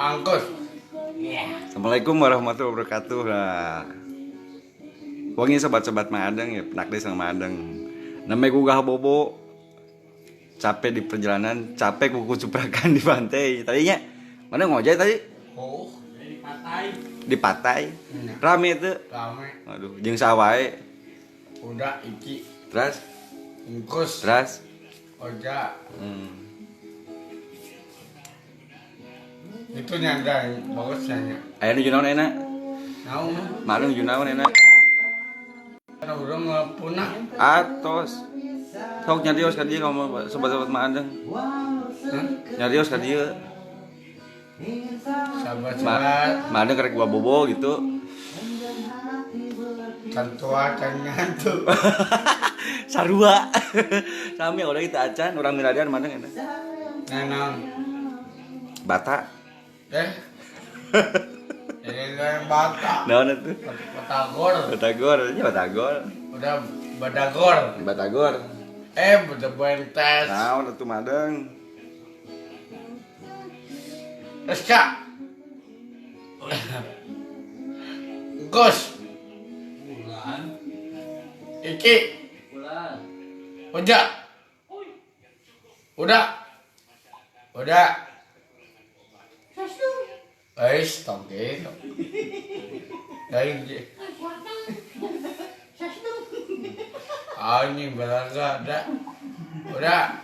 Angkut. Assalamualaikum warahmatullahi wabarakatuh. Nah, wangi sobat-sobat Madang ya, penak desa Madang. Namanya gugah bobo. Capek di perjalanan, capek kuku cuprakan di pantai. Tadinya mana ngojek tadi? Oh, di pantai. Di pantai. Rame itu. Rame. Aduh, jeung sawae. Udah iki. Terus? Ingkus. Terus? Oja. Itu nyanda bagus nanya. Aya nu junaon enak? Naon? Madang junaon enak? Karena udah ngepunah. Atos. Sok nyarios ka dieu kamu sobat-sobat Madang. Nyarios ka dieu. Sahabat-sahabat. Madang karek gua bobo gitu. Cantua can nyantu. Sarua. Sami udah kita acan orang milarian Madang enak. Nenang. Bata. Ini yang bata. Naon itu? Batagor. Batagor, nya Batagor. Udah Batagor. Batagor. Udah bentes. Naon atuh Madang? Reska. Gus. Bulan. Iki. Bulan. Udah. Udah. Udah. Stop gitu. Dari ini belaga ada. Udah.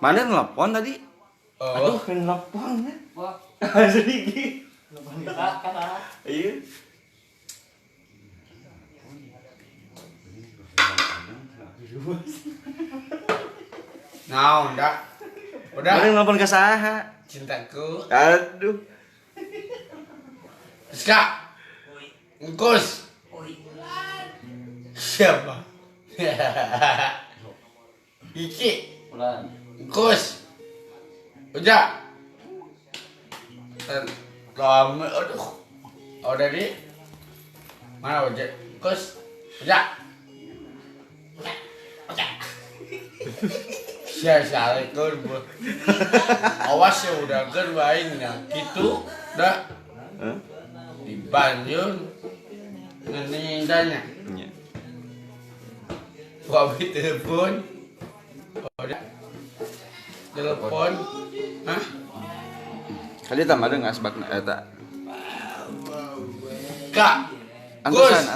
Mana nelpon tadi? Oh. Aduh, nelpon ya. Sedikit. Iya. Nah, udah. Mana nelpon ke saha? Cintaku. Aduh. Ska. Engkus. Siapa? Iki. Engkus. Udah. Lama, aduh. Udah di. Mana ojek? Engkus. Udah. Assalamualaikum. Awas ya udah gerbain ya. Gitu dah. Di Banjur ngendanya. Iya. Wabi telepon. Udah. Telepon. Hah? Kali tah Madang asbakna eta. Kak.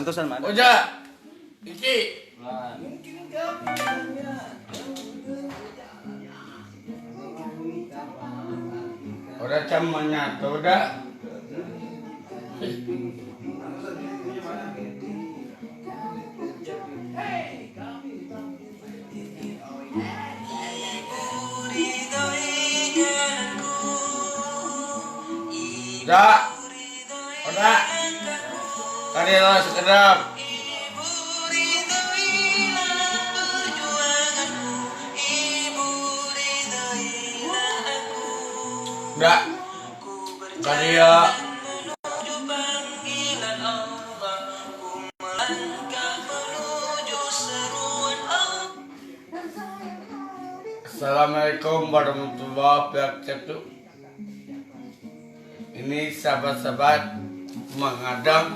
Antusan Madang. Udah. Iki. Udah camannya tuh udah. Udah. Tadi lo sekedap. Udah. Tadi ya. Assalamualaikum warahmatullahi wabarakatuh. Ini sahabat-sahabat mengadang.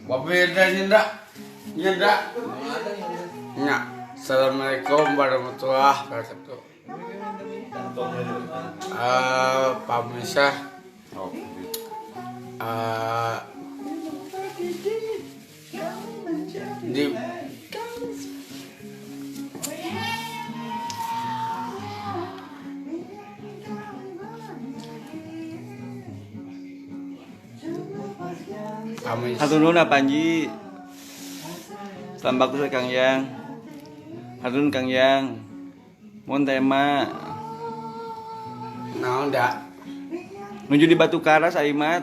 Wabil dan nyenda. Ya. Assalamualaikum warahmatullahi wabarakatuh. Pak Misah. Di Hatur nuhun Panji. Selamat waktu Kang Yang. Hatur nuhun Kang Yang. Mohon tema. Nah, udah. Nuju di Batu Karas Aimat.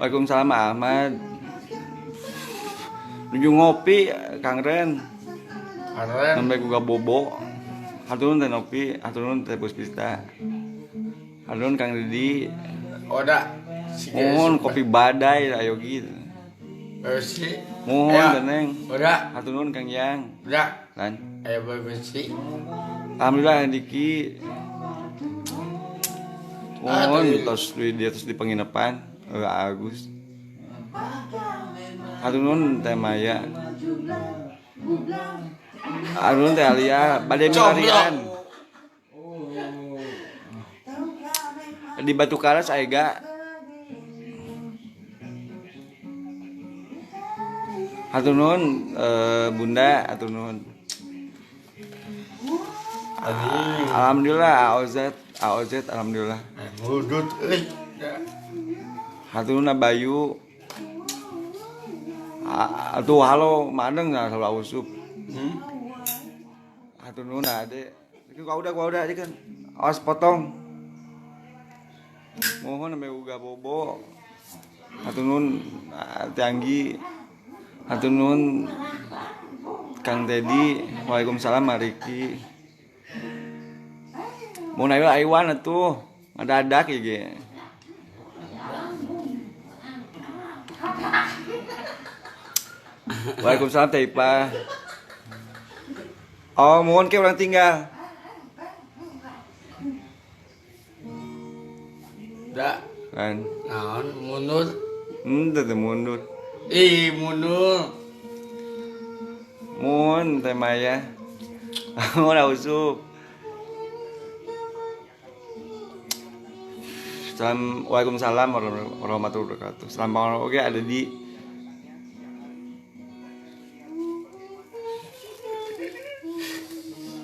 Waalaikumsalam Ahmad. Nuju ngopi Kang Ren. Keren. Sampai gua bobo. Hatur nuhun teh ngopi, hatur nuhun teh Puspista. Hatur nuhun Kang Didi. Udah. Mohon kopi badai ayo gitu. Besi. Mohon Ya. teneng. Udah. Hatur nuhun Kang Yang. Udah. Lan. Ayo besi. Alhamdulillah Diki. Mohon Aduh. terus di penginapan Agus. Hatur nuhun Teh Maya. Hatur nuhun Teh Alia, bade milarian. Di Batu Karas aega. Hatur nuhun Bunda, hatur nuhun. Alhamdulillah AOZ alhamdulillah. Mudut euy. Hatur nuhun Bayu. Atuh halo madeng nah selalu usup. Hatur nuhun Ade. Gua udah aja kan. Awas potong. Mohon sampai uga bobo. Hatur nuhun Tianggi. Hatur nuhun Kang Teddy. Waalaikumsalam Mariki. Mau naik Aiwan atuh. Ngadadak ya ge. Waalaikumsalam Teh Ipa. Oh, mohon ke orang tinggal. Udah. Kan. Naon mundur. Teu mundur. Ih, mundur. Mohon Teh Maya. Mohon ausup. Waalaikumsalam warahmatullahi wabarakatuh. Selamat oke ada di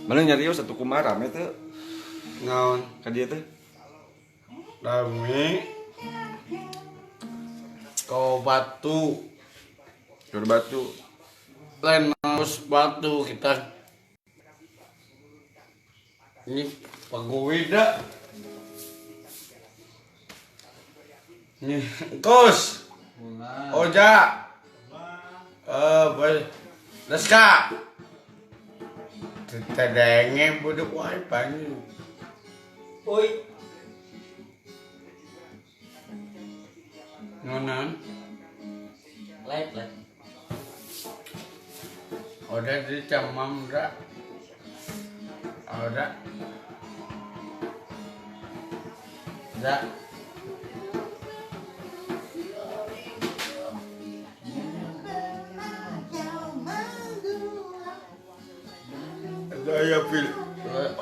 mana nyarios satu kumar rame tuh Naon. ka dieu teh. Rame. Kau batu. Keur batu. Lain harus batu kita. Ini pagowida. Ini kos. Oja. Boleh. Leska. Kita denge buduk wae pani. Oi, Nonan. live. Udah di camam udah. Udah. Udah.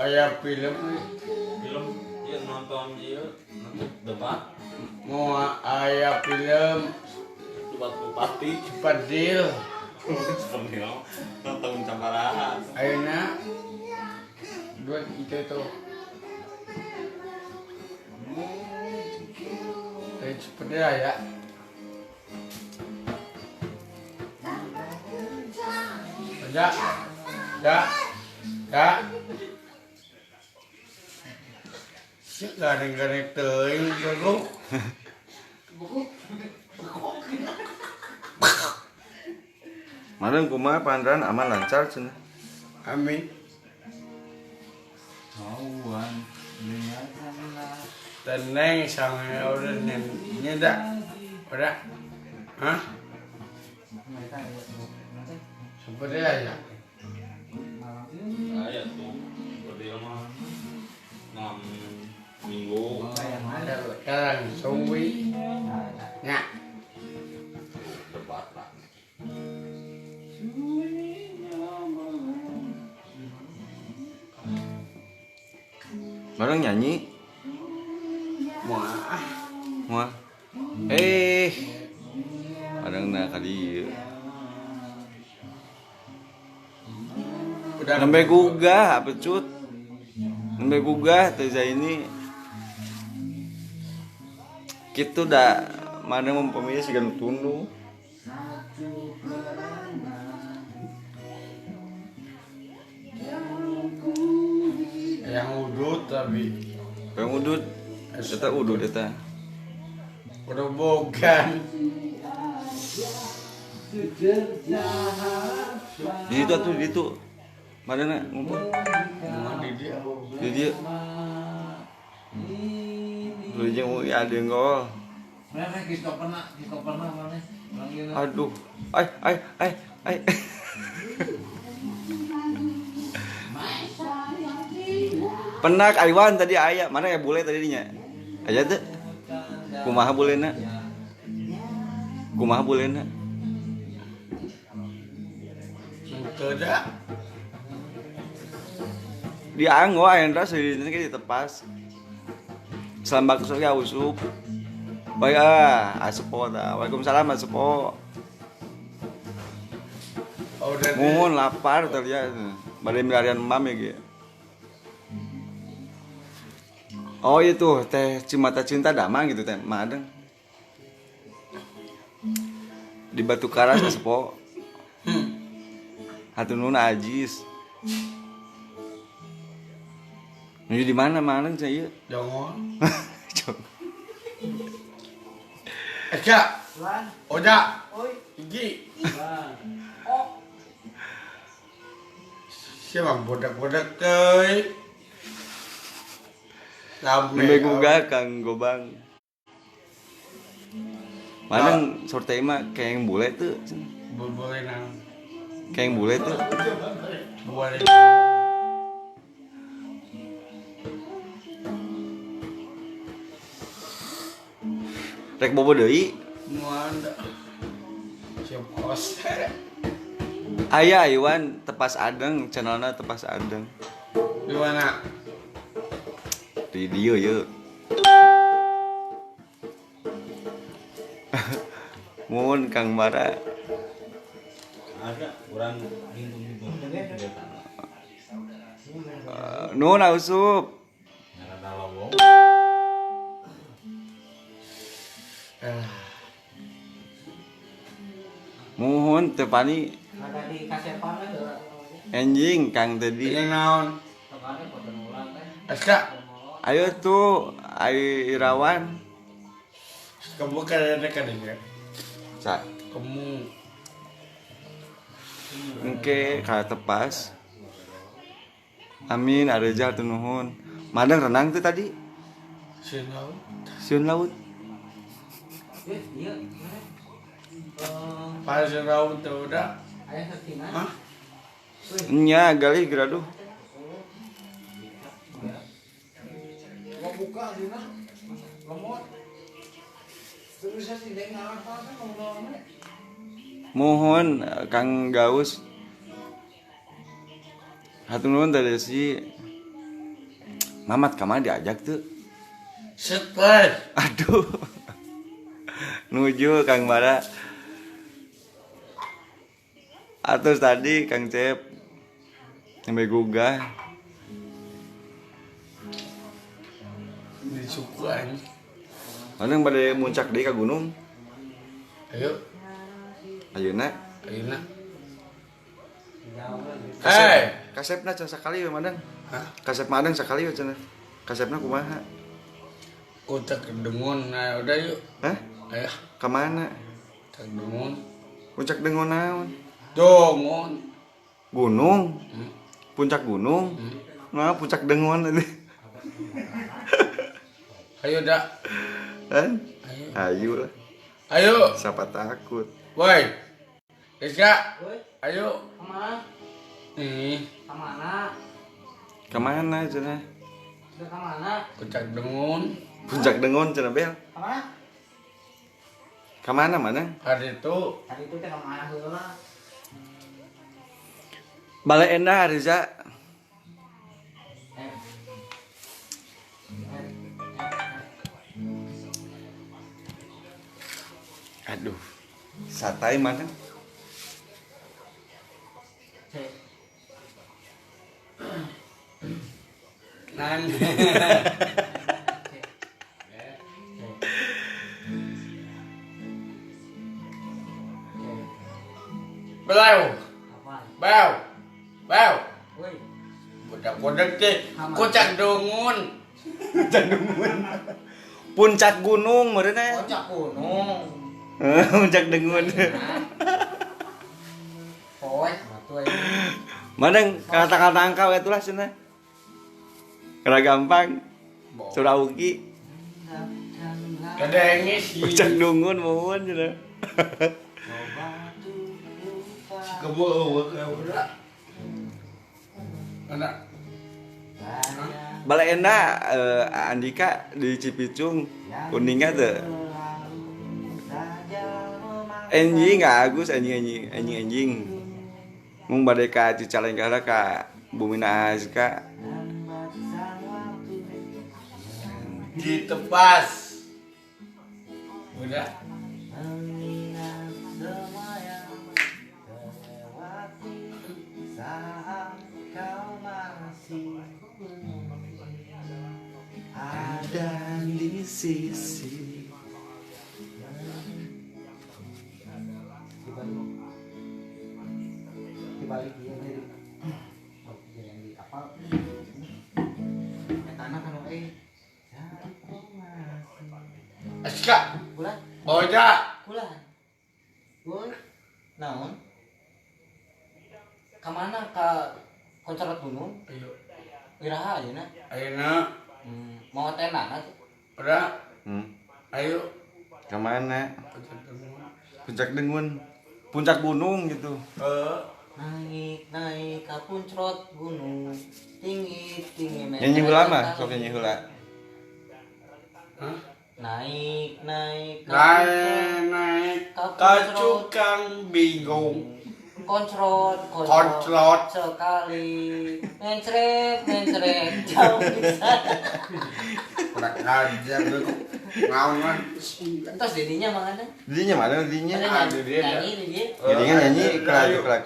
Ayah film Film dia nonton dia nanti debat mau ayah film bupati cepat deal. seperti nonton camarahan. Ayeuna duit itu. Cepet ya. Ya. Sik gareng-gareng teuing gogo. Mana kumaha pandan aman lancar cenah. Amin. Tenang sama udah nyedak. Udah. Hah? Seperti aja. Saya tuh berdiri mah 6 minggu. Ada sekarang suwi. Ya. Debat lah. Bareng nyanyi. Wah. Moal. Barengna ka dieu. Udah Nembe gugah pecut. Nembe gugah teh Zaini. Kitu da mana mempemilih sigan tundu. yang udut tapi Kang udud. Eta udud eta. udah bogan. Di situ atuh di situ. Mana ngumpul? Mau di dia. Di dieu. Lu jeung ada gol. Mana kita pernah mana? Aduh. Ai. Penak Aiwan tadi aya, mana ya bule tadi nya? Aya teh. Kumaha bulena? Kumaha bulena? Teu da. Dianggo ayeuna seudeuh ge ditepas. Selambak surya usup. Bae asupo tah. Waalaikumsalam asupo. Oh, udah Mohon lapar teh ya. Bade milarian mam ya ge. Oh itu teh Cimata Cinta Damang gitu teh Madeng. Di Batu Karas asupo. Hatunun Ajis. Ini di mana Madeng saya? Jongon. Eka. Oda. Igi. Siapa bodak-bodak teh? Nembe gugah Kang Gobang. Madeng sorte mah kayak yang bule tuh. Boleh nang. Kayak yang bule tuh. Boleh. Rek bobo deui. Muanda. Siapos. Aya Iwan Tepas Adeng, channelna Tepas Adeng. Di mana? Di dieu yeuh. Mun Kang Mara. Ada kurang gitu. Nuhun Ausup. Ada lowong. Muhun teu pani Ada di kasepan lah. enjing Kang tadi. Ini naon? Kemarin foto ulang teh. Eka. Ayo tuh ai Irawan. Kamu kan kan ya. Sa Kamu engke ka tepas. Amin areuja teu nuhun. Madang renang tuh tadi. sinau. Sieun laut. Iya. Pas sinau tuh udah. Ayah sakinah. Hah? Nya galih graduh. Mau buka dina. Lemot. Terus saya tidak ngarapa kan ngomong. Mohon Kang Gaus. Hatur nuhun tadi si Mamat ka mana diajak tuh. Stres. Aduh. Nuju Kang Mara. Atus tadi Kang Cep sampai gugah. Di suku aja. Mana pada muncak deui ka gunung. Ayo. Ayeuna Ayeuna. kasep, kasepna can sakali we Madang. Hah? Kasep Madang sakali we cenah. Kasepna kumaha? Kutak dengun. Nah, udah yuk. Hah? Ayo. Ka mana? Tak dengun. Puncak Dengon naon? Dongon. Gunung. Puncak gunung. Nah, puncak Dengon tadi. Ayo dah. Kan? Ayo. Ayo lah. Ayo. Siapa takut? Woi. Eka. Woi, Ayo. kemana? Nih. Kemana? Kemana cenah? Sudah kemana? Kutak dengun. Puncak Dengon cenah bel. Kemana? Kemana Madang? Hari itu. Tadi itu teh kemana heula? Balai Endah Riza. Aduh. Satai Madang. Nan. Belau. Apa? Bau. Bau. Woi, Budak-budak teh. Kutak dengun. Puncak gunung meureunna. kocak gunung. Puncak Dengon. Poek batu aja. Madang kata-kata angkau itulah cenah. Kada gampang. Suraugi. Kadangnya sih. Puncak Dengon mohon cenah. Kebo udah. Anak. Balenda Andika di Cipicung kuningnya tuh. Anjing nggak Agus anjing. Mung badai ka Cicalengka heula ka Bumina Azka. Ditepas. Udah. Ada di sisi. Dibalik dia jadi yang di kapal. Tanah kan Aska. Kulan. Oja. Kulan. Boy. Naon? Kamana ka koncorat gunung? Ayo. Iraha ayeuna. Ayeuna. Mau tenana tuh. Udah. Ayo. Kemana? Puncak Dengun. Puncak gunung gitu. Naik ka puncrot gunung. Tinggi Nyanyi heula mah, sok nyanyi heula. Hah? Naik Naik ke cukang bingung. Koncrot sekali mencret jauh bisa Kurang aja lu ngawan. terus jadinya makanya Didinya mana didinya? Ada dia. nyanyi dia Jadinya nyanyi kelak.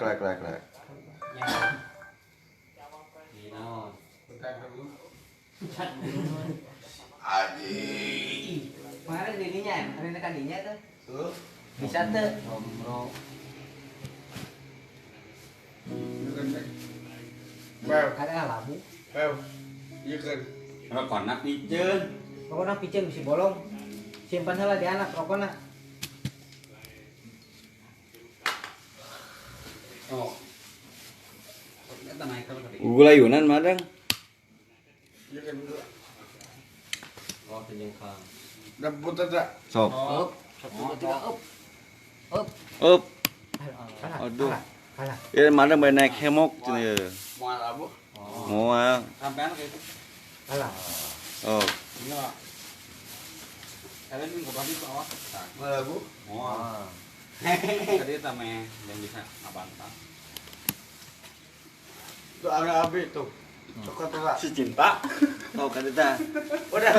Aji. kemarin jadinya ada kadinya tuh bisa tuh ngobrol Bel, ada labu bel. Iya kan. Rokona pijeun. pokoknya pijen bisa bolong simpan salah di anak pokoknya Oh. Gulayunan madang. Iya kan. Oh, penjengkang. Dapet ada. Sok. up tiga up Up. Aduh. Ya madang bae naik hemok cenah ya. Moal abu. Moal. Sampean kayak itu. alah Oh. Enggak. Kalian minggu pagi ke awas. Moal abu. Wah. Tadi tameh yang bisa ngabantah. Tuh ada abi tuh. Suka tuh lah. Si cinta. Oh kan eta. Udah.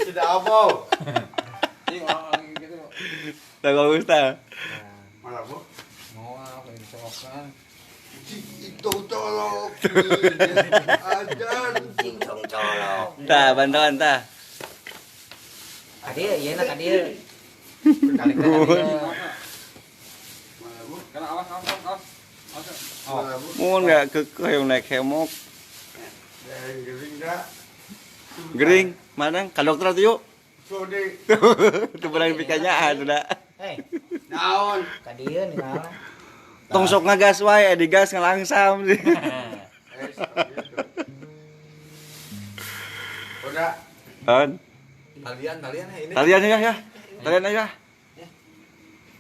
Sudah apa? Ini orang gitu. Tah bagus tah. Moal abu. Mau apa yang dicokokan? Itu colok. Ajar. cincong colok Tah bantuan tah. kadir iya nak kadir Moal abu. Karena awas. Moal abu. Mun enggak kekeh yang naik hemok. Yang gering dah. Gering, madang ka dokter atuh yuk. Sode. Teu berang pikanya ada. Naon. kadir nih lah Tong sok ngagas wae, digas ngalangsam sih. Udah. Kan? Talian ini. Talian ya. Talian aja.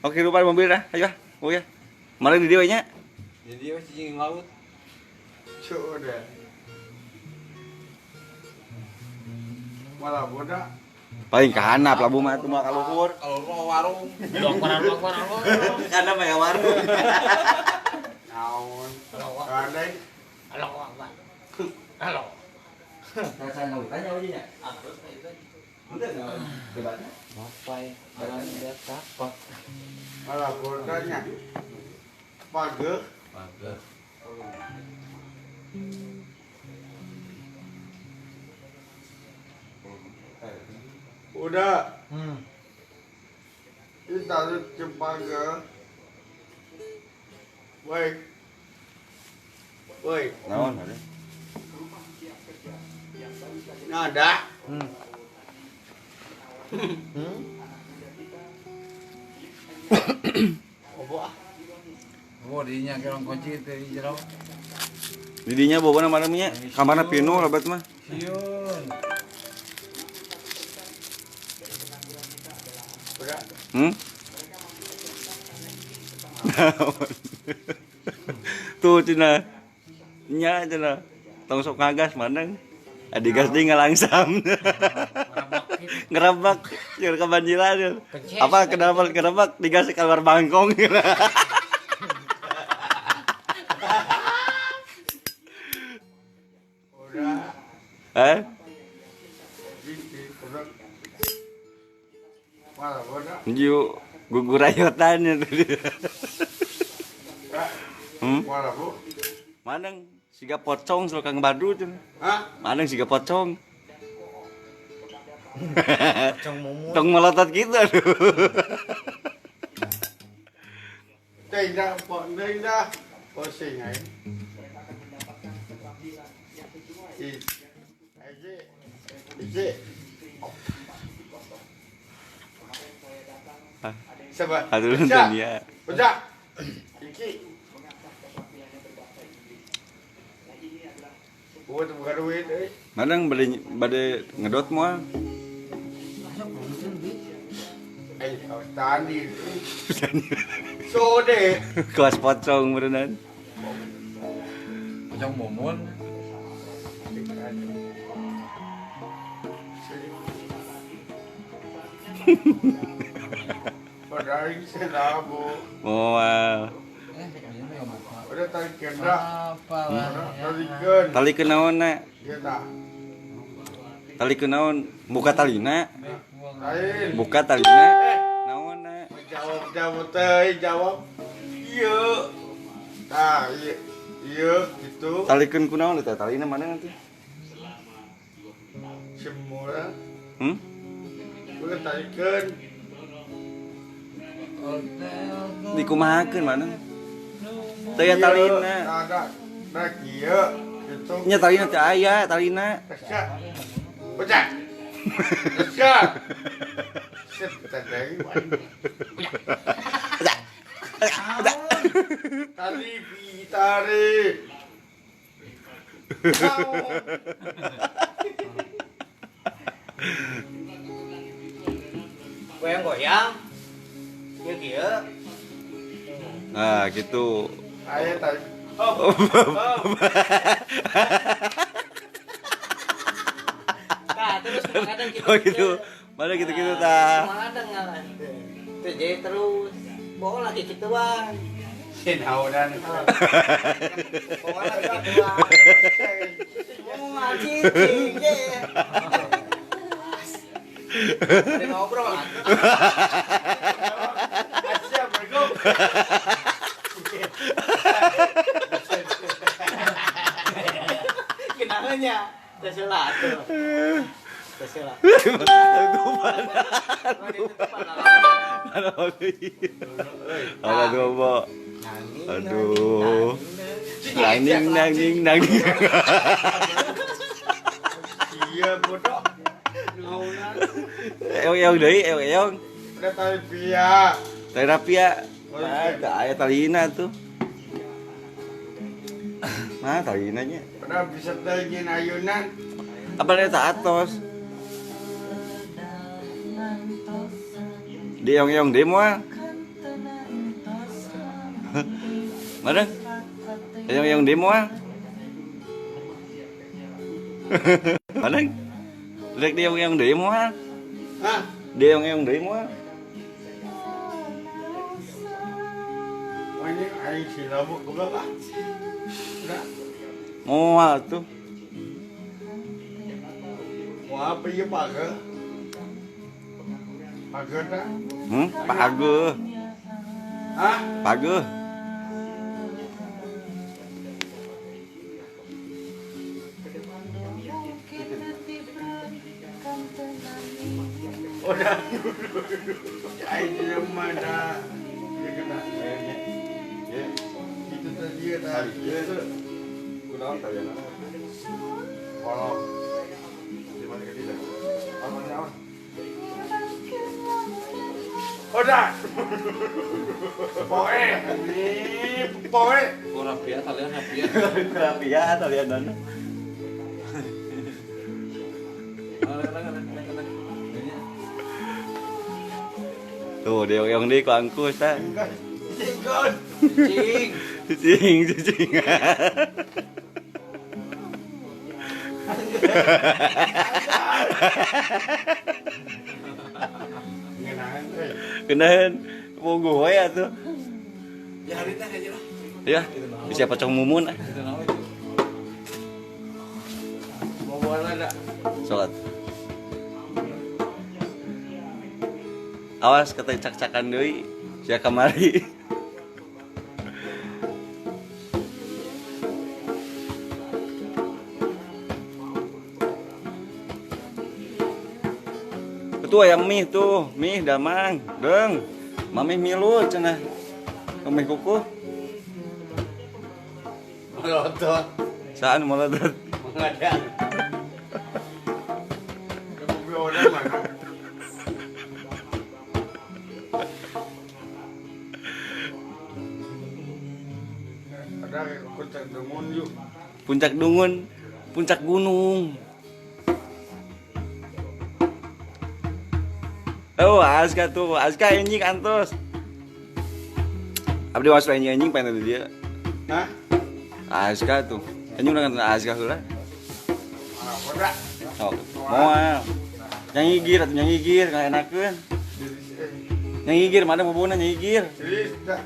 Oke, lupa mobil dah. Ayo. Oh ya. Mari di dieu nya. Jadi wes cicing laut. Sudah. Malah bodak. Paling kahanap labu mah tuh mah kaluhur. Kalau mau warung. Kana mah ya warung. Naon. Kadang. halo Saya enggak tanya ujinya. Udah enggak debatnya. ngapai barang dia takut Malah bodaknya. Pageh. Bagus. Udah. Ini taruh cempaka. Baik. Baik. Naon ada? Nada. Obo ah. Oh, dinya ke orang kunci dari jero. Didinya bawa mana nya? Kamarna pinu lebat mah. Siun. Udah. Naon. Tuh cenah. Nya cenah. Tong sok ngagas maneng. Adi gas deui ngalangsam. Ngerabak jeung kebanjiran. Apa kenapa ngerabak digas keluar bangkong. Udah. Eh? Malah bodoh. Ju gugurayotan tadi. Malah bu. Maneng siga pocong sok Kang Badu cenah. Hah? Maneng siga pocong. Cong mumu. Tong melotot gitu aduh. Tidak, tidak. Pusing ay. Ije. Sabar. Aduh enten dia. Baca. Iki. Buat bukan duit euy. Maneng bade ngedot moal. Tadi. Sode. Kelas pocong beneran. Pocong mumun. Padahal selabu. Moal. Udah tarik kena. Apa lah. Tarikeun. Tali ke naonna? Ieu tah. Tali ke naon? Buka talina. Lain. Buka talina. Naonna? Jawab teh, jawab. Iya. Tah, iya. Iya, gitu. Talikeun ku naon eta? Talina mana nanti? Semua. Hmm? Udah tarikeun. Dikumahakeun mana? Teu aya talina. Ada. Nah, kieu. Gitu. Nya talina teu aya, talina. Kesya. Baca. Kesya. Set tadi. Tali bitare. Goyang-goyang. Kieu kieu. Nah, gitu. Aya tadi. Oh. Nah, terus kadang gitu. Oh gitu. Mana gitu-gitu tah. Kadang ngalah. Tuh jadi terus. Bawa lagi gituan. Sinaudan. Bawa lagi gituan. Oh, anjing. Ada ngobrol. Siap, bro. Kenalnya terselah tuh. Terselah. Aduh, Bo. Aduh. Nanging nanging nanging. Iya, bodoh. Eong deui, eong. Udah tali pia. Terapia. Ada aya talina tuh. Nah, talina nya. Udah bisa tagin ayunan. Apa eta atos? Di eong-eong deui moal. Mana? Eong-eong deui moal. Mana? Rek di eong-eong deui moal. Hah? Di eong-eong deui moal. Ini aing silabuk goblok ah. Udah. Moal tuh. Mau apa ieu pager? Pager dah. Pageuh. Hah? Pageuh. Udah. Aing di mana? Ya kena. Ya. Itu tadi ya tadi. Itu. Kunaon kalian? Kalau Di mana ke dia? Apa udah. Poe. Ini poe. Rapia kalian rapia. Rapia kalian dan. Tuh, dia yang di ku angkus tah. Tinggal. Cing. Cicing. Ngenahan, Kenahan mau gue ya tuh. Ya hari teh aja lah. Ya, bisa pocong mumun. mau bola dah. Sholat. Awas kata cak-cakan deui sia kamari. Itu ayam mie tuh, mie damang, deng. Mami milut cenah. Mie kuku. Melotot, Saan meledet. mengadang. Kamu orang mana? Ada kucing demun yuk. Puncak Dungun, puncak gunung. Oh, Aska tuh, Aska anjing antos. Abdi masuk anjing pengen dia. Hah? Aska tuh, anjing udah kata Aska heula. Apa dah? Oh, moal. Nyanyi gir atau nyanyi gir nggak enakeun. Nyanyi gir mana bobona nyanyi gir. Jadi dah.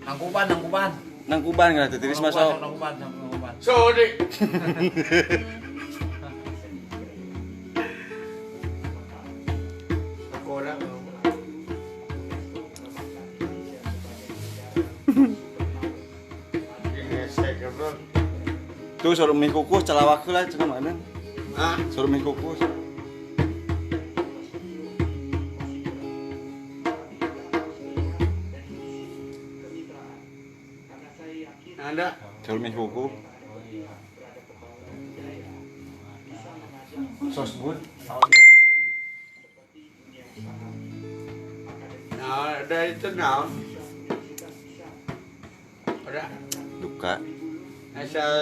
Nangkuban. Nang kuban nggak tuh, tiris masuk. Nangkuban. Sorry. Aku orang. Ini saya kerja. Tuh suruh mie kukus celawak lah cenah mana. Hah? Suruh mie kukus. Ada. Suruh mie kukus. Sos bun. Nah, ada itu nah. Ada. Duka. Asal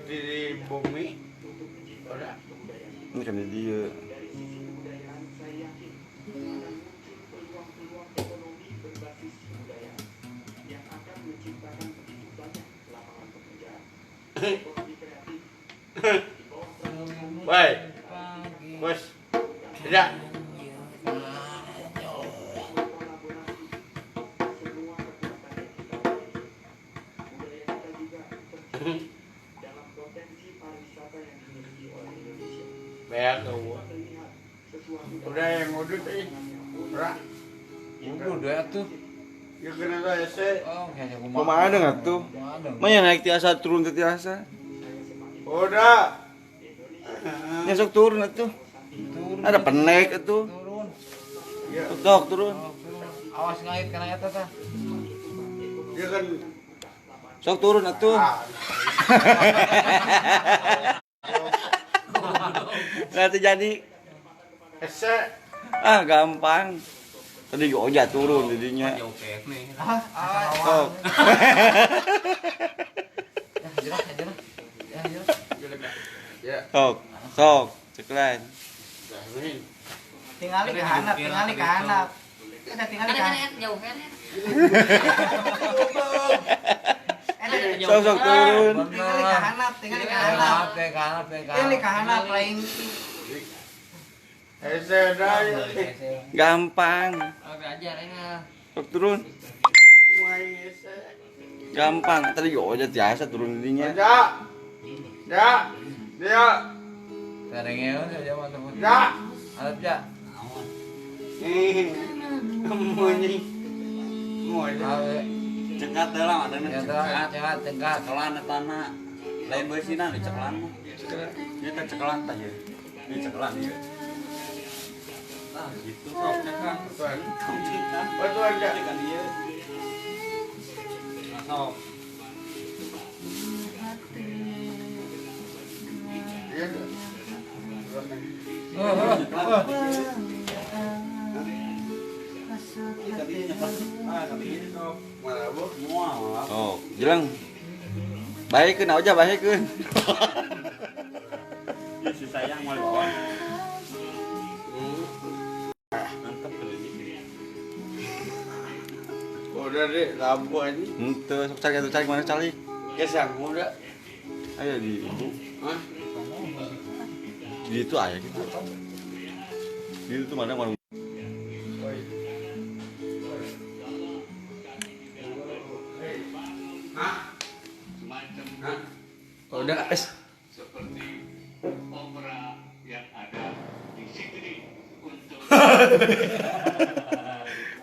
di bumi. Ada. Ini kan dia. Woi. Bos. Tidak. Banyak kau. Udah yang udut ini. Rak. Udah dua tuh. Ya kena saya se. Oh, kayaknya Kumaha ada nggak tuh? Maya naik tiasa turun ke tiasa. Udah. Nyesok turun atuh. Ada penek atuh. Turun. Ya, Tok turun. Awas ngait kana eta tah. dia kan. Sok turun atuh. Ah, Nanti jadi ese. ah gampang. Tadi oja turun jadinya. Ah, Sok. jerah. Ya. Sok. Sok. Ceklan. Ini. Tingali ke handap. Kita tingali ke handap. jauh kan Sok turun. Tingali ke handap. Tingali ke handap lain. Ese dah. Gampang. belajar ya Sok turun. Mai ese. Gampang. Tadi oja tiasa turun jadinya. Ya. Ya. Dia. Karengnya aja mantap. Ya. Alap ja. Kamu ni. Mau Awe. Cekat lah ada Cengkat. cekelan tanah lain bersina di cekelan dia teh cekelan tah ya ini cekelan ya nah gitu sok cekelan Tuan. kamu cerita Betul aja. kan dia nah sok Ya. Mana bu? semua malah Oh, jelang. Baikeun oja baikeun. ya si sayang mau bawa mantap kali ini Oh Udah deh, lampu aja. Ente, sok cari mana cari? Kesang udah. Ayo di ibu. Hah? Di itu ayah gitu. Di itu mana warung. Udah, es.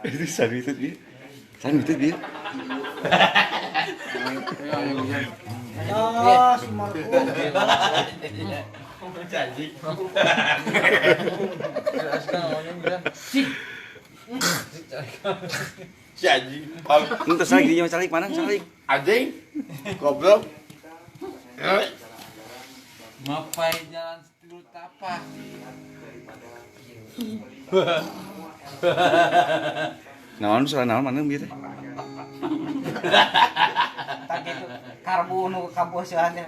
Itu sanu itu dia. Sanu itu dia. Ah, Sumarko. Janji. Janji. Ente salik dia salik mana salik? Anjing. Goblok. Ngapain jalan setiru tapak? Naon salah naon mana bieu teh? Tak gitu. Karbu nu kabosehan teh.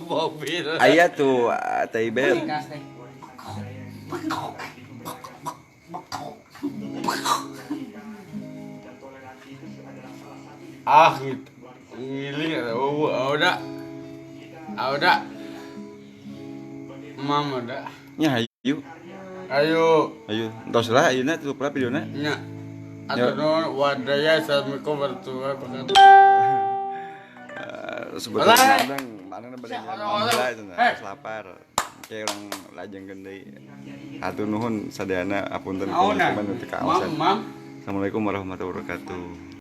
Mobil. Aya tuh TIB. Gas teh. Ah gitu. Ini udah. Udah. Mam udah. Nya hayu. Ayo. Ayo, tos lah ayeuna tutup lah videona. Nya. Atau no wadaya assalamualaikum warahmatullahi wabarakatuh. Sebetulnya mana bade alhamdulillah itu lapar. Kayak orang lajeng gede. Hatur nuhun sadayana apunten kumaha teu ka Mam. Assalamualaikum warahmatullahi wabarakatuh.